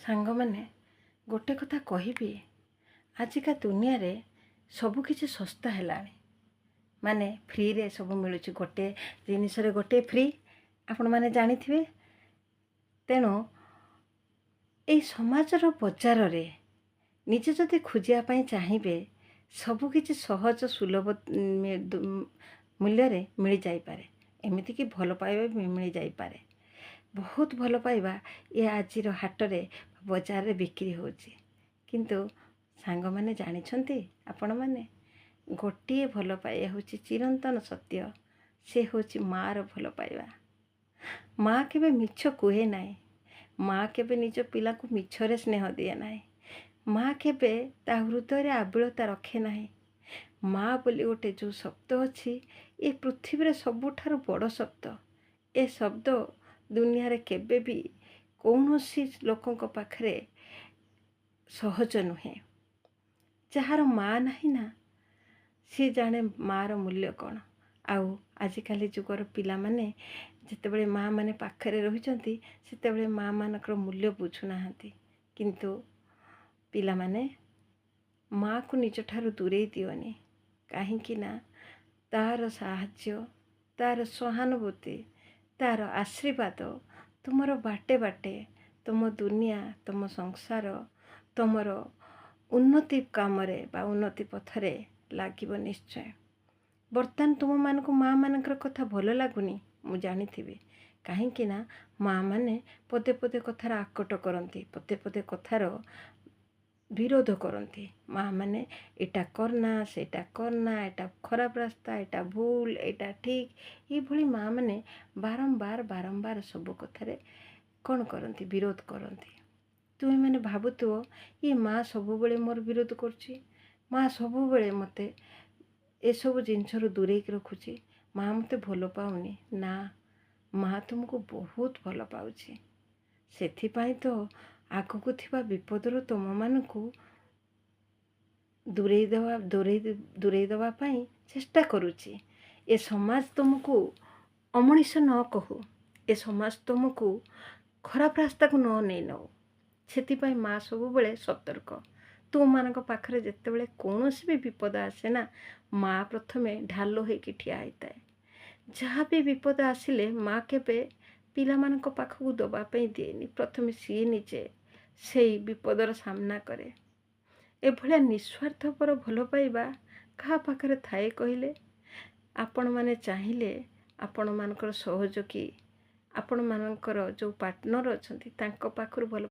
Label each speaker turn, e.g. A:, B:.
A: ସାଙ୍ଗମାନେ ଗୋଟେ କଥା କହିବି, ଆଜିକା ଦୁନିଆରେ ସବୁକିଛି ଶସ୍ତା ହେଲାଣି। ମାନେ ଫ୍ରିରେ ସବୁ ମିଳୁଛି, ଗୋଟେ ଜିନିଷରେ ଗୋଟେ ଫ୍ରି, ଆପଣମାନେ ଜାଣିଥିବେ। ତେଣୁ ଏଇ ସମାଜର ବଜାରରେ ନିଜେ ଯଦି ଖୋଜିବା ପାଇଁ ଚାହିଁବେ, ସବୁକିଛି ସହଜ ସୁଲଭ ମୂଲ୍ୟରେ ମିଳିଯାଇପାରେ। ଏମିତିକି ଭଲ ପାଇବା ବି ମିଳିଯାଇପାରେ। ବହୁତ ଭଲ ପାଇବା ଏ ଆଜିର ହାଟରେ ବଜାରରେ ବିକ୍ରି ହେଉଛି। କିନ୍ତୁ ସାଙ୍ଗମାନେ ଜାଣିଛନ୍ତି, ଆପଣମାନେ ଗୋଟିଏ ଭଲ ପାଇବା ହେଉଛି ଚିରନ୍ତନ ସତ୍ୟ। ସେ ହେଉଛି ମାଆର ଭଲ ପାଇବା। ମାଆ କେବେ ମିଛ କୁହେ ନାହିଁ। ମାଆ କେବେ ନିଜ ପିଲାଙ୍କୁ ମିଛରେ ସ୍ନେହ ଦିଏ ନାହିଁ। ମାଆ କେବେ ତା ହୃଦୟରେ ଆବିଳତା ରଖେ ନାହିଁ। ମାଆ ବୋଲି ଗୋଟେ ଯେଉଁ ଶବ୍ଦ ଅଛି, ଏ ପୃଥିବୀରେ ସବୁଠାରୁ ବଡ଼ ଶବ୍ଦ। ଏ ଶବ୍ଦ ଦୁନିଆରେ କେବେ ବି କୌଣସି ଲୋକଙ୍କ ପାଖରେ ସହଜ ନୁହେଁ। ଯାହାର ମାଆ ନାହିଁ ନା, ସିଏ ଜାଣେ ମାଆର ମୂଲ୍ୟ କ'ଣ। ଆଉ ଆଜିକାଲି ଯୁଗର ପିଲାମାନେ ଯେତେବେଳେ ମାଆ ମାନେ ପାଖରେ ରହିଛନ୍ତି, ସେତେବେଳେ ମାଆ ମାନଙ୍କର ମୂଲ୍ୟ ବୁଝୁନାହାନ୍ତି। କିନ୍ତୁ ପିଲାମାନେ ମାଆକୁ ନିଜଠାରୁ ଦୂରେଇ ଦିଅନି। କାହିଁକି ନା ତାର ସାହାଯ୍ୟ, ତାର ସହାନୁଭୂତି, ତାର ଆଶୀର୍ବାଦ ତୁମର ବାଟେ ବାଟେ ତୁମ ଦୁନିଆ, ତୁମ ସଂସାର, ତୁମର ଉନ୍ନତି କାମରେ ବା ଉନ୍ନତି ପଥରେ ଲାଗିବ ନିଶ୍ଚୟ। ବର୍ତ୍ତମାନ ତୁମମାନଙ୍କୁ ମାଆ ମାନଙ୍କର କଥା ଭଲ ଲାଗୁନି, ମୁଁ ଜାଣିଥିବି। କାହିଁକି ନା ମାଆ ମାନେ ପଦେ ପଦେ କଥାର ଆକଟ କରନ୍ତି, ପଦେ ପଦେ କଥାର ବିରୋଧ କରନ୍ତି। ମାଆ ମାନେ ଏଇଟା କରନା, ସେଇଟା କରନା, ଏଇଟା ଖରାପ ରାସ୍ତା, ଏଇଟା ଭୁଲ, ଏଇଟା ଠିକ୍, ଏଇଭଳି ମାଆ ମାନେ ବାରମ୍ବାର ସବୁ କଥାରେ କ'ଣ କରନ୍ତି? ବିରୋଧ କରନ୍ତି। ତୁମେ ମାନେ ଭାବୁଥିବ, ଏ ମାଆ ସବୁବେଳେ ମୋର ବିରୋଧ କରୁଛି, ମାଆ ସବୁବେଳେ ମୋତେ ଏସବୁ ଜିନିଷରୁ ଦୂରେଇକି ରଖୁଛି, ମାଆ ମୋତେ ଭଲ ପାଉନି। ନା, ମାଆ ତୁମକୁ ବହୁତ ଭଲ ପାଉଛି। ସେଥିପାଇଁ ତ ଆଗକୁ ଥିବା ବିପଦରୁ ତୁମମାନଙ୍କୁ ଦୂରେଇ ଦେବା ପାଇଁ ଚେଷ୍ଟା କରୁଛି। ଏ ସମାଜ ତୁମକୁ ଅମଣିଷ ନ କହୁ, ଏ ସମାଜ ତୁମକୁ ଖରାପ ରାସ୍ତାକୁ ନେଇ ନେଉ। ସେଥିପାଇଁ ମାଆ ସବୁବେଳେ ସତର୍କ। ତୁମମାନଙ୍କ ପାଖରେ ଯେତେବେଳେ କୌଣସି ବି ବିପଦ ଆସେ ନା, ମାଆ ପ୍ରଥମେ ଢାଲ ହୋଇକି ଠିଆ ହେଇଥାଏ। ଯାହା ବି ବିପଦ ଆସିଲେ ମାଆ କେବେ ପିଲାମାନଙ୍କ ପାଖକୁ ଦେବା ପାଇଁ ଦିଏନି। ପ୍ରଥମେ ସିଏ ନିଜେ ସେଇ ବିପଦର ସାମ୍ନା କରେ। ଏଭଳିଆ ନିଃସ୍ୱାର୍ଥପର ଭଲ ପାଇବା କାହା ପାଖରେ ଥାଏ କହିଲେ? ଆପଣମାନେ ଚାହିଁଲେ ଆପଣମାନଙ୍କର ସହଯୋଗୀ, ଆପଣମାନଙ୍କର ଯେଉଁ ପାର୍ଟନର ଅଛନ୍ତି, ତାଙ୍କ ପାଖରୁ ଭଲ